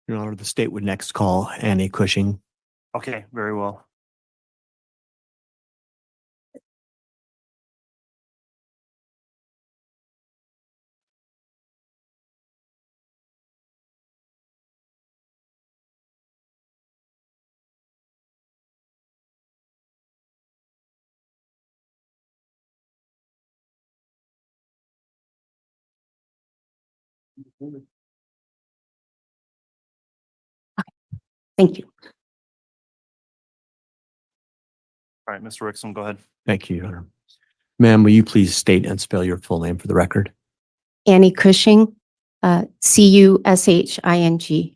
Your Honor, the state would next call Annie Cushing. Okay, very well. Thank you. All right, Mr. Rickson, go ahead. Thank you, Your Honor. Ma'am, will you please state and spell your full name for the record? Annie Cushing, Cushing. Can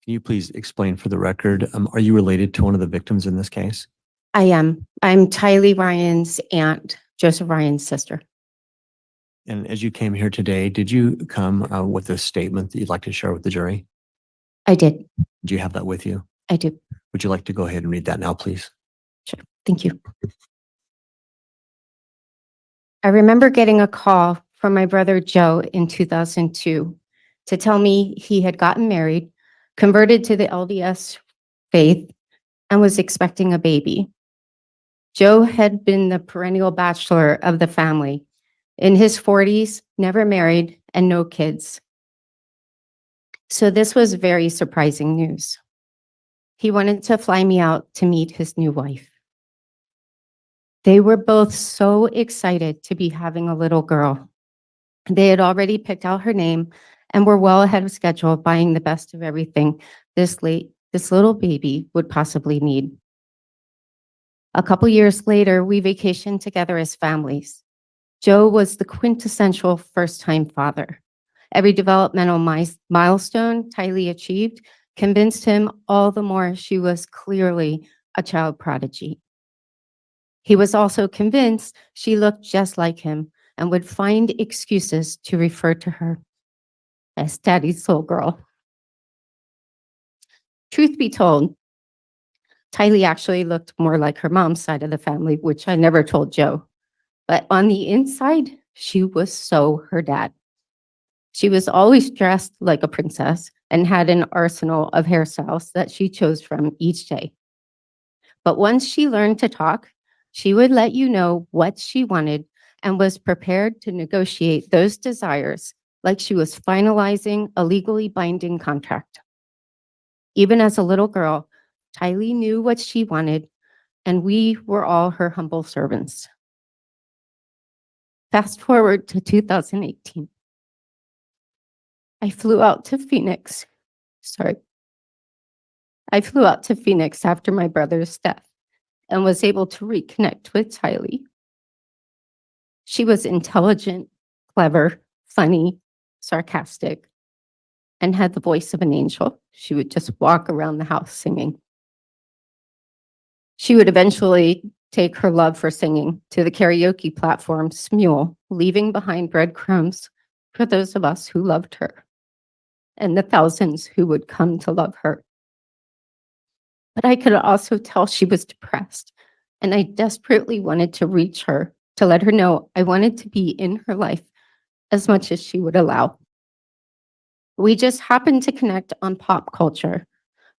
you please explain for the record, are you related to one of the victims in this case? I am. I'm Tylee Ryan's aunt, Joseph Ryan's sister. And as you came here today, did you come with a statement that you'd like to share with the jury? I did. Do you have that with you? I do. Would you like to go ahead and read that now, please? Sure. Thank you. I remember getting a call from my brother Joe in 2002 to tell me he had gotten married, converted to the LDS faith, and was expecting a baby. Joe had been the perennial bachelor of the family, in his 40s, never married, and no kids. So this was very surprising news. He wanted to fly me out to meet his new wife. They were both so excited to be having a little girl. They had already picked out her name and were well ahead of schedule, buying the best of everything this little baby would possibly need. A couple years later, we vacationed together as families. Joe was the quintessential first-time father. Every developmental milestone Tylee achieved convinced him all the more she was clearly a child prodigy. He was also convinced she looked just like him and would find excuses to refer to her as Daddy's little girl. Truth be told, Tylee actually looked more like her mom's side of the family, which I never told Joe. But on the inside, she was so her dad. She was always dressed like a princess and had an arsenal of hairstyles that she chose from each day. But once she learned to talk, she would let you know what she wanted and was prepared to negotiate those desires like she was finalizing a legally binding contract. Even as a little girl, Tylee knew what she wanted, and we were all her humble servants. Fast forward to 2018. I flew out to Phoenix after my brother's death and was able to reconnect with Tylee. She was intelligent, clever, funny, sarcastic, and had the voice of an angel. She would just walk around the house singing. She would eventually take her love for singing to the karaoke platform Smule, leaving behind breadcrumbs for those of us who loved her and the thousands who would come to love her. But I could also tell she was depressed, and I desperately wanted to reach her to let her know I wanted to be in her life as much as she would allow. We just happened to connect on pop culture.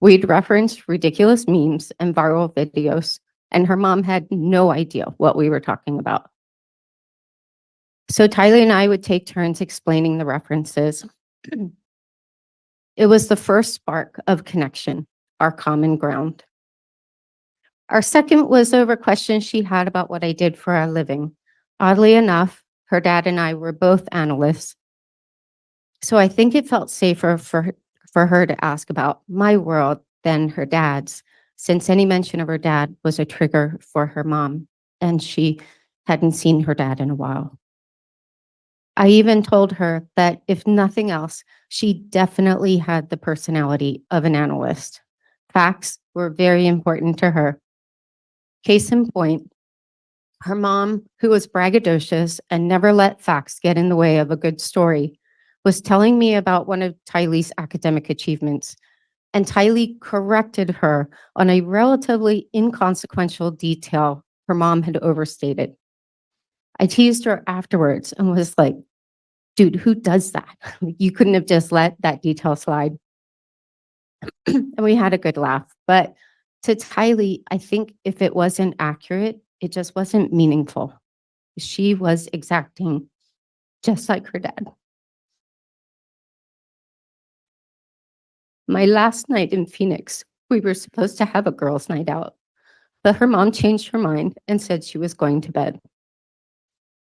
We'd referenced ridiculous memes and viral videos, and her mom had no idea what we were talking about. So Tylee and I would take turns explaining the references. It was the first spark of connection, our common ground. Our second was over questions she had about what I did for a living. Oddly enough, her dad and I were both analysts, so I think it felt safer for her to ask about my world than her dad's, since any mention of her dad was a trigger for her mom, and she hadn't seen her dad in a while. I even told her that if nothing else, she definitely had the personality of an analyst. Facts were very important to her. Case in point, her mom, who was braggadocious and never let facts get in the way of a good story, was telling me about one of Tylee's academic achievements, and Tylee corrected her on a relatively inconsequential detail her mom had overstated. I teased her afterwards and was like, dude, who does that? You couldn't have just let that detail slide. and we had a good laugh. But to Tylee, I think if it wasn't accurate, it just wasn't meaningful. She was exacting just like her dad. My last night in Phoenix, we were supposed to have a girls' night out, but her mom changed her mind and said she was going to bed.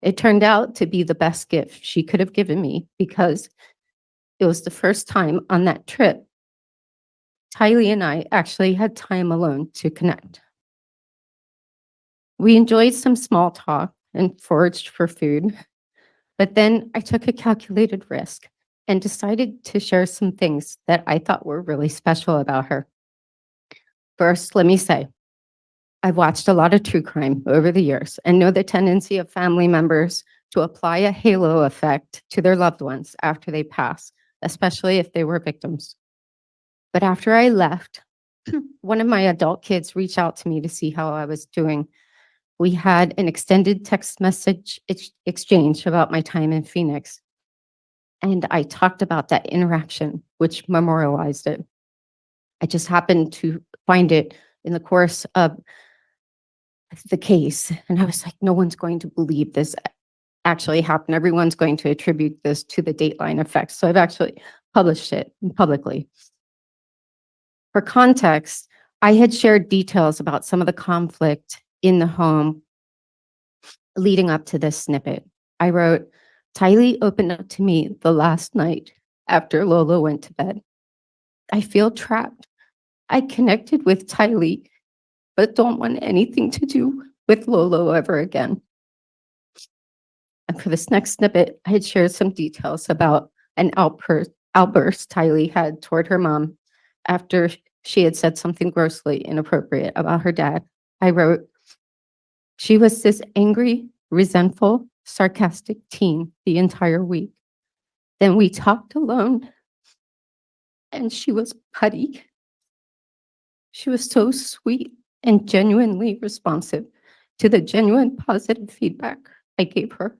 It turned out to be the best gift she could have given me because it was the first time on that trip Tylee and I actually had time alone to connect. We enjoyed some small talk and foraged for food, but then I took a calculated risk and decided to share some things that I thought were really special about her. First, let me say, I've watched a lot of true crime over the years and know the tendency of family members to apply a halo effect to their loved ones after they pass, especially if they were victims. But after I left, one of my adult kids reached out to me to see how I was doing. We had an extended text message exchange about my time in Phoenix. And I talked about that interaction, which memorialized it. I just happened to find it in the course of the case. And I was like, no one's going to believe this actually happened. Everyone's going to attribute this to the Dateline effect. So I've actually published it publicly. For context, I had shared details about some of the conflict in the home leading up to this snippet. I wrote, Tylee opened up to me the last night after Lola went to bed. I feel trapped. I connected with Tylee, but don't want anything to do with Lolo ever again. And for this next snippet, I had shared some details about an outburst Tylee had toward her mom after she had said something grossly inappropriate about her dad. I wrote, she was this angry, resentful, sarcastic teen the entire week. Then we talked alone, and she was putty. She was so sweet and genuinely responsive to the genuine positive feedback I gave her.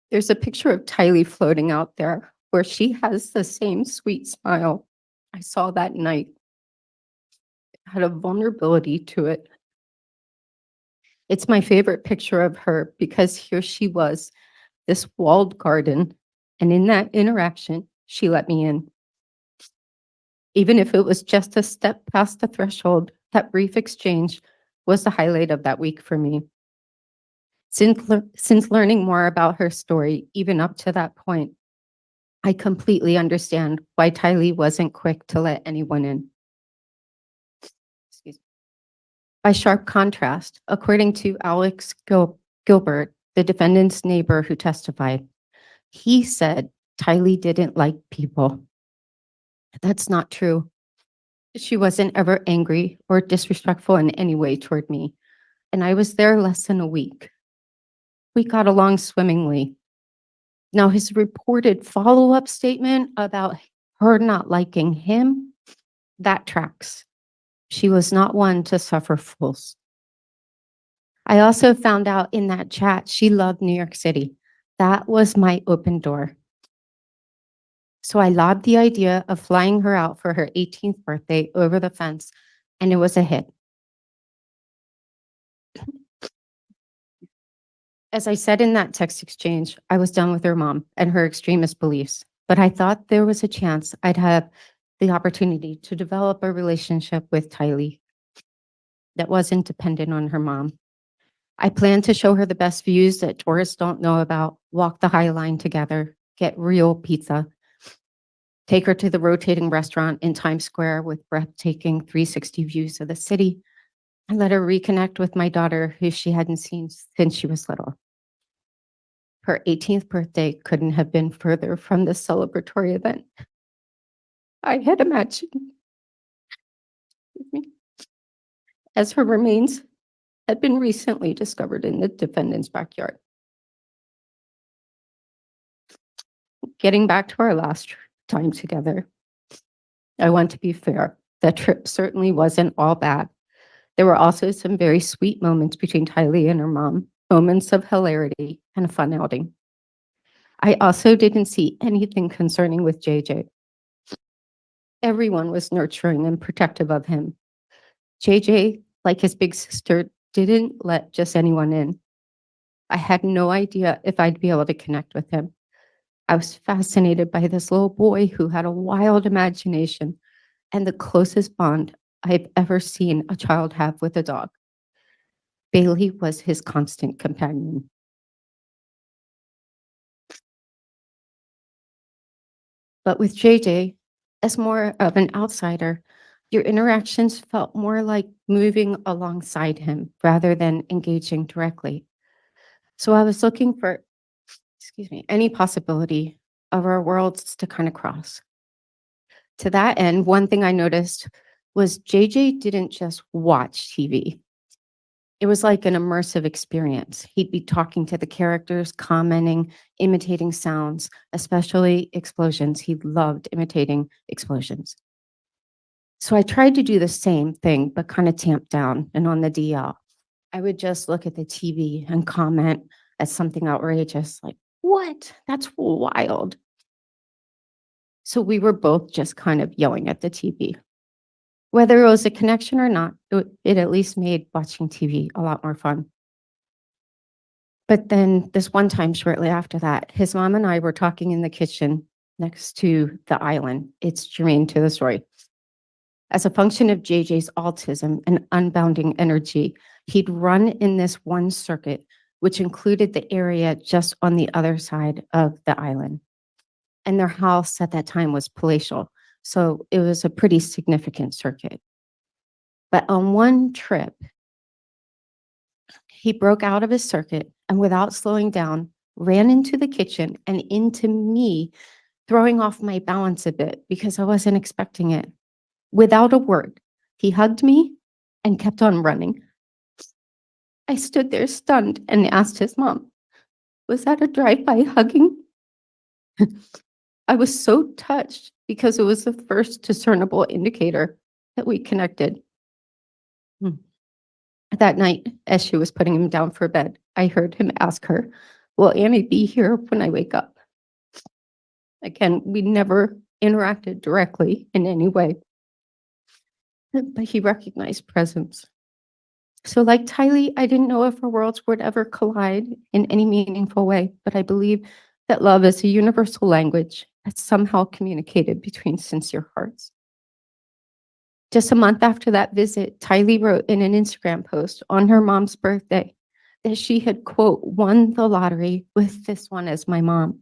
There's a picture of Tylee floating out there where she has the same sweet smile I saw that night. It had a vulnerability to it. It's my favorite picture of her because here she was, this walled garden, and in that interaction, she let me in. Even if it was just a step past the threshold, that brief exchange was the highlight of that week for me. Since learning more about her story, even up to that point, I completely understand why Tylee wasn't quick to let anyone in. Excuse me. By sharp contrast, according to Alex Gilbert, the defendant's neighbor who testified, he said Tylee didn't like people. That's not true. She wasn't ever angry or disrespectful in any way toward me, and I was there less than a week. We got along swimmingly. Now, his reported follow-up statement about her not liking him, that tracks. She was not one to suffer fools. I also found out in that chat she loved New York City. That was my open door. So I lobbed the idea of flying her out for her 18th birthday over the fence, and it was a hit. As I said in that text exchange, I was done with her mom and her extremist beliefs, but I thought there was a chance I'd have the opportunity to develop a relationship with Tylee that wasn't dependent on her mom. I planned to show her the best views that tourists don't know about, walk the High Line together, get real pizza, take her to the rotating restaurant in Times Square with breathtaking 360 views of the city, and let her reconnect with my daughter, who she hadn't seen since she was little. Her 18th birthday couldn't have been further from the celebratory event I had imagined. As her remains had been recently discovered in the defendant's backyard. Getting back to our last time together, I want to be fair. That trip certainly wasn't all bad. There were also some very sweet moments between Tylee and her mom, moments of hilarity and a fun outing. I also didn't see anything concerning with JJ. Everyone was nurturing and protective of him. JJ, like his big sister, didn't let just anyone in. I had no idea if I'd be able to connect with him. I was fascinated by this little boy who had a wild imagination and the closest bond I've ever seen a child have with a dog. Bailey was his constant companion. But with JJ, as more of an outsider, your interactions felt more like moving alongside him rather than engaging directly. So I was looking for, any possibility of our worlds to kind of cross. To that end, one thing I noticed was JJ didn't just watch TV. It was like an immersive experience. He'd be talking to the characters, commenting, imitating sounds, especially explosions. He loved imitating explosions. So I tried to do the same thing, but kind of tamped down and on the DL. I would just look at the TV and comment at something outrageous, like, what? That's wild. So we were both just kind of yelling at the TV. Whether it was a connection or not, it at least made watching TV a lot more fun. But then this one time shortly after that, his mom and I were talking in the kitchen next to the island. It's germane to the story. As a function of JJ's autism and unbounding energy, he'd run in this one circuit, which included the area just on the other side of the island. And their house at that time was palatial, so it was a pretty significant circuit. But on one trip, he broke out of his circuit and without slowing down, ran into the kitchen and into me, throwing off my balance a bit because I wasn't expecting it. Without a word, he hugged me and kept on running. I stood there stunned and asked his mom, was that a drive-by hugging? I was so touched because it was the first discernible indicator that we connected. That night, as she was putting him down for bed, I heard him ask her, will Annie be here when I wake up? Again, we never interacted directly in any way, but he recognized presence. So like Tylee, I didn't know if our worlds would ever collide in any meaningful way, but I believe that love is a universal language that's somehow communicated between sincere hearts. Just a month after that visit, Tylee wrote in an Instagram post on her mom's birthday that she had, quote, won the lottery with this one as my mom.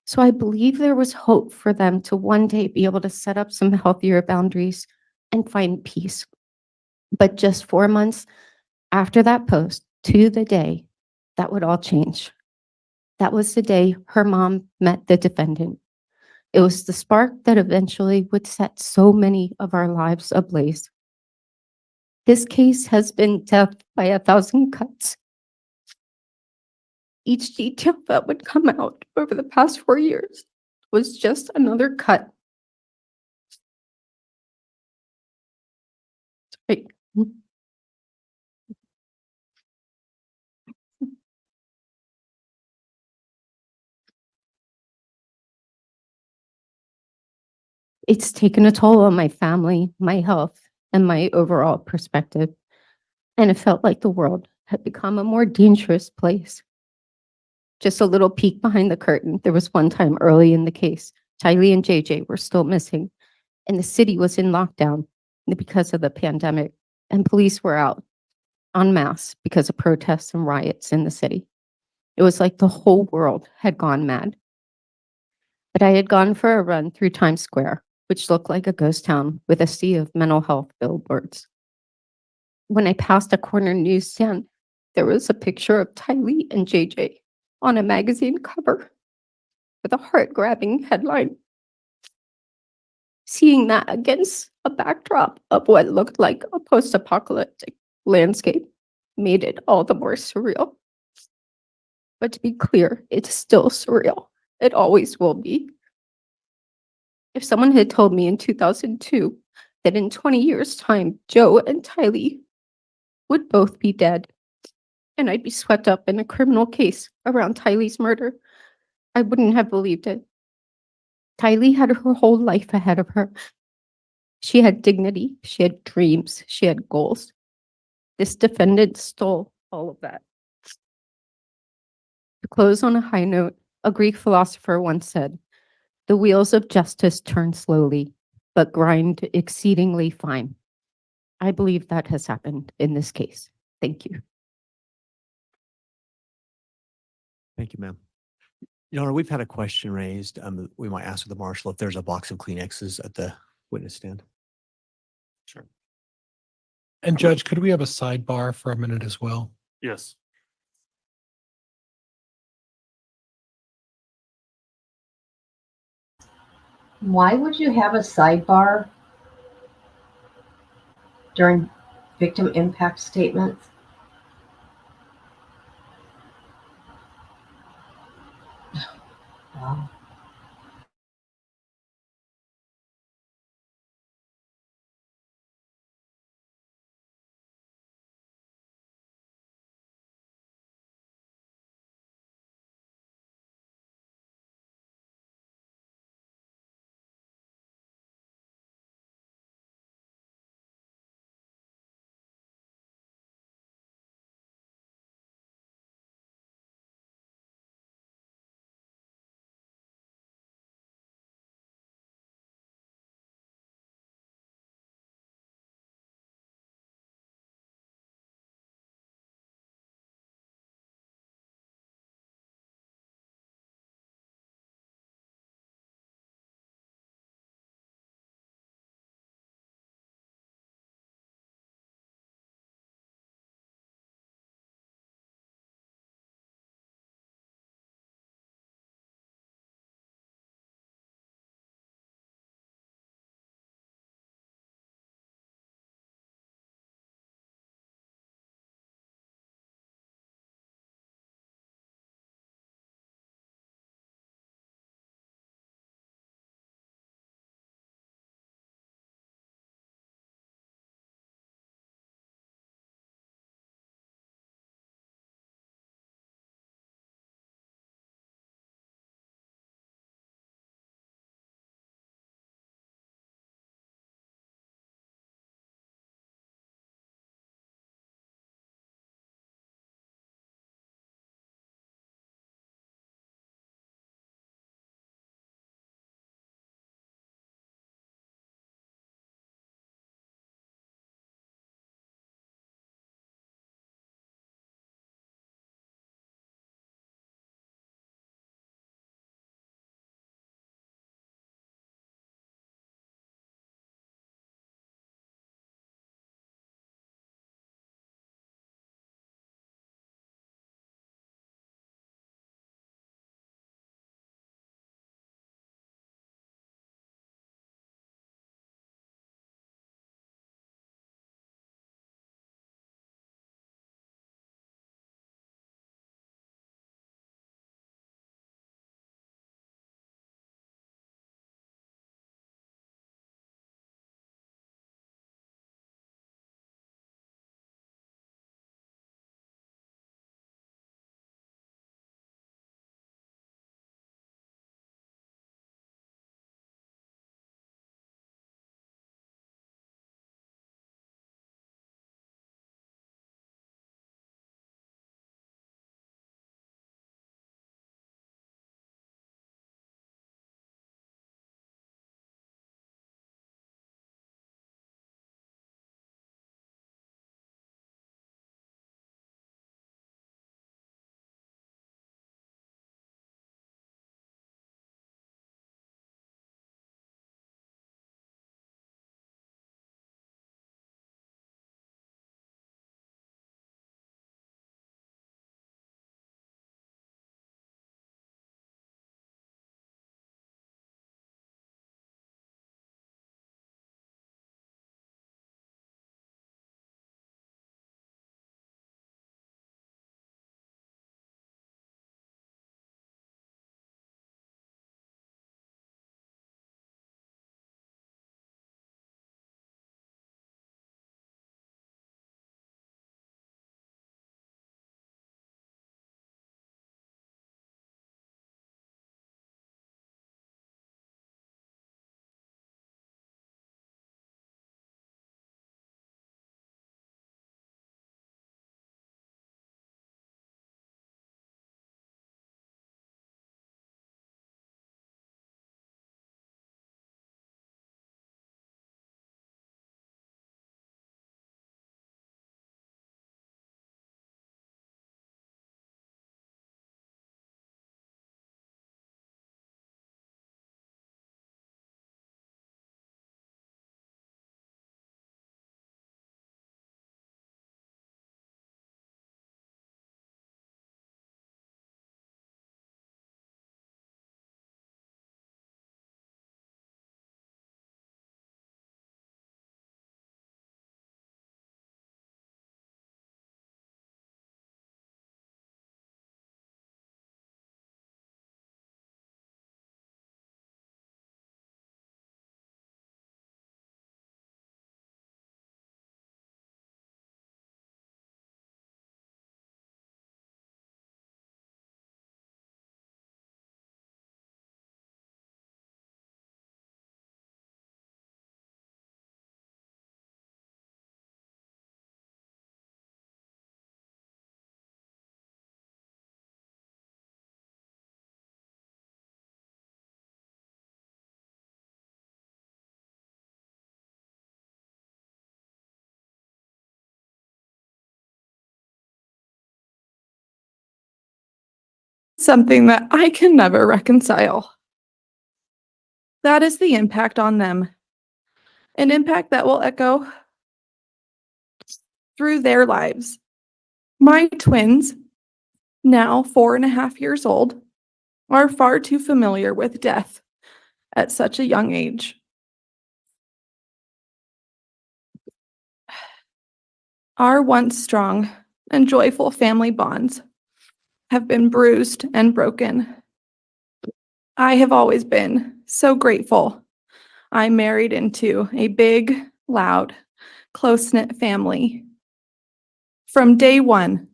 So I believe there was hope for them to one day be able to set up some healthier boundaries and find peace. But just 4 months after that post, to the day, that would all change. That was the day her mom met the defendant. It was the spark that eventually would set so many of our lives ablaze. This case has been death by 1,000 cuts. Each detail that would come out over the past 4 years was just another cut. Sorry. It's taken a toll on my family, my health, and my overall perspective. And it felt like the world had become a more dangerous place. Just a little peek behind the curtain. There was one time early in the case, Tylee and JJ were still missing, and the city was in lockdown because of the pandemic, and police were out en masse because of protests and riots in the city. It was like the whole world had gone mad. But I had gone for a run through Times Square, which looked like a ghost town with a sea of mental health billboards. When I passed a corner newsstand, there was a picture of Tylee and JJ on a magazine cover with a heart-grabbing headline. Seeing that against a backdrop of what looked like a post-apocalyptic landscape made it all the more surreal. But to be clear, it's still surreal. It always will be. If someone had told me in 2002 that in 20 years' time, Joe and Tylee would both be dead, and I'd be swept up in a criminal case around Tylee's murder, I wouldn't have believed it. Tylee had her whole life ahead of her, She had dignity, she had dreams, she had goals. This defendant stole all of that. To close on a high note, a Greek philosopher once said, "The wheels of justice turn slowly, but grind exceedingly fine." I believe that has happened in this case. Thank you. Thank you, ma'am. Your Honor, we've had a question raised. We might ask the marshal if there's a box of Kleenexes at the witness stand. Sure. And Judge, could we have a sidebar for a minute as well? Yes. Why would you have a sidebar during victim impact statements? Wow. something that I can never reconcile. That is the impact on them, an impact that will echo through their lives. My twins, now 4.5 years old, are far too familiar with death at such a young age. Our once strong and joyful family bonds have been bruised and broken. I have always been so grateful I married into a big, loud, close-knit family. From day one,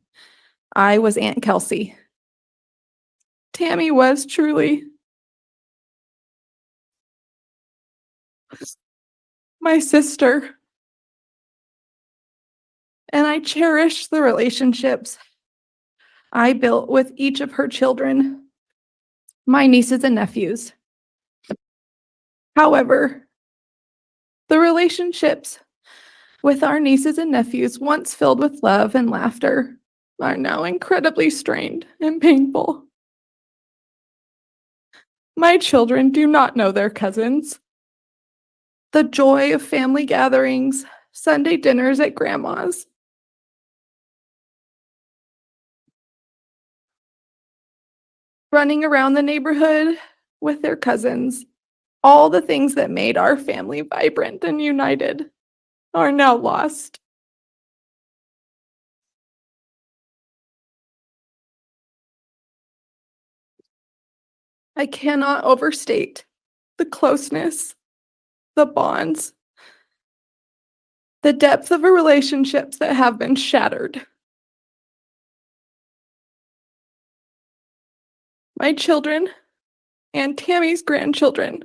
I was Aunt Kelsey. Tammy was truly my sister. And I cherish the relationships I built with each of her children, my nieces and nephews. However, the relationships with our nieces and nephews, once filled with love and laughter, are now incredibly strained and painful. My children do not know their cousins. The joy of family gatherings, Sunday dinners at grandma's, running around the neighborhood with their cousins, all the things that made our family vibrant and united are now lost. I cannot overstate the closeness, the bonds, the depth of relationships that have been shattered. My children and Tammy's grandchildren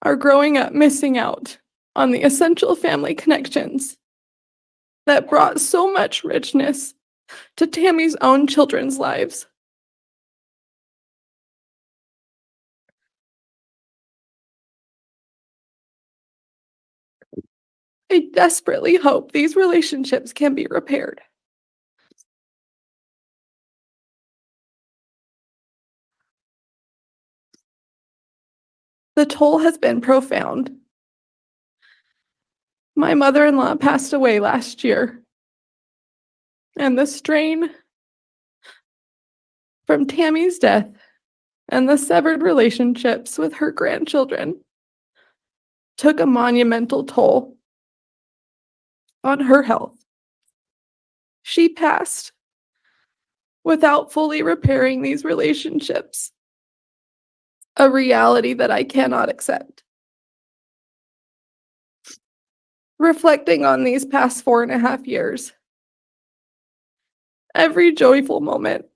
are growing up missing out on the essential family connections that brought so much richness to Tammy's own children's lives. I desperately hope these relationships can be repaired. The toll has been profound. My mother-in-law passed away last year, and the strain from Tammy's death and the severed relationships with her grandchildren took a monumental toll on her health. She passed without fully repairing these relationships, a reality that I cannot accept. Reflecting on these past 4.5 years, every joyful moment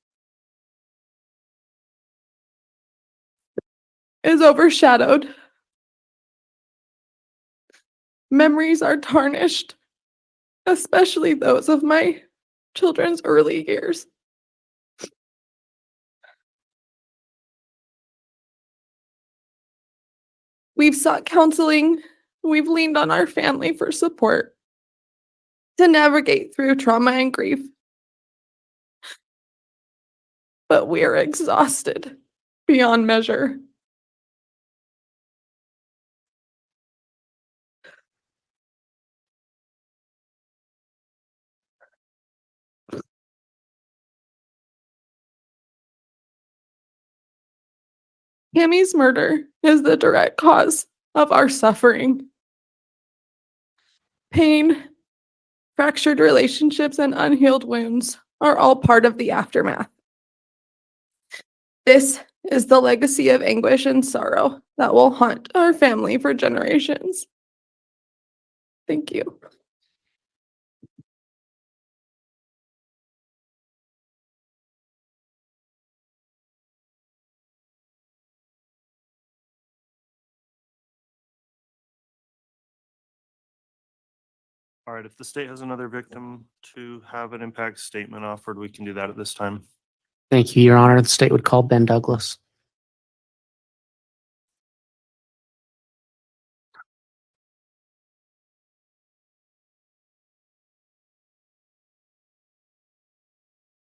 is overshadowed. Memories are tarnished, especially those of my children's early years. We've sought counseling. We've leaned on our family for support to navigate through trauma and grief. But we are exhausted beyond measure. Tammy's murder is the direct cause of our suffering. Pain, fractured relationships, and unhealed wounds are all part of the aftermath. This is the legacy of anguish and sorrow that will haunt our family for generations. Thank you. All right, if the state has another victim to have an impact statement offered, we can do that at this time. Thank you, Your Honor. The state would call Ben Douglas.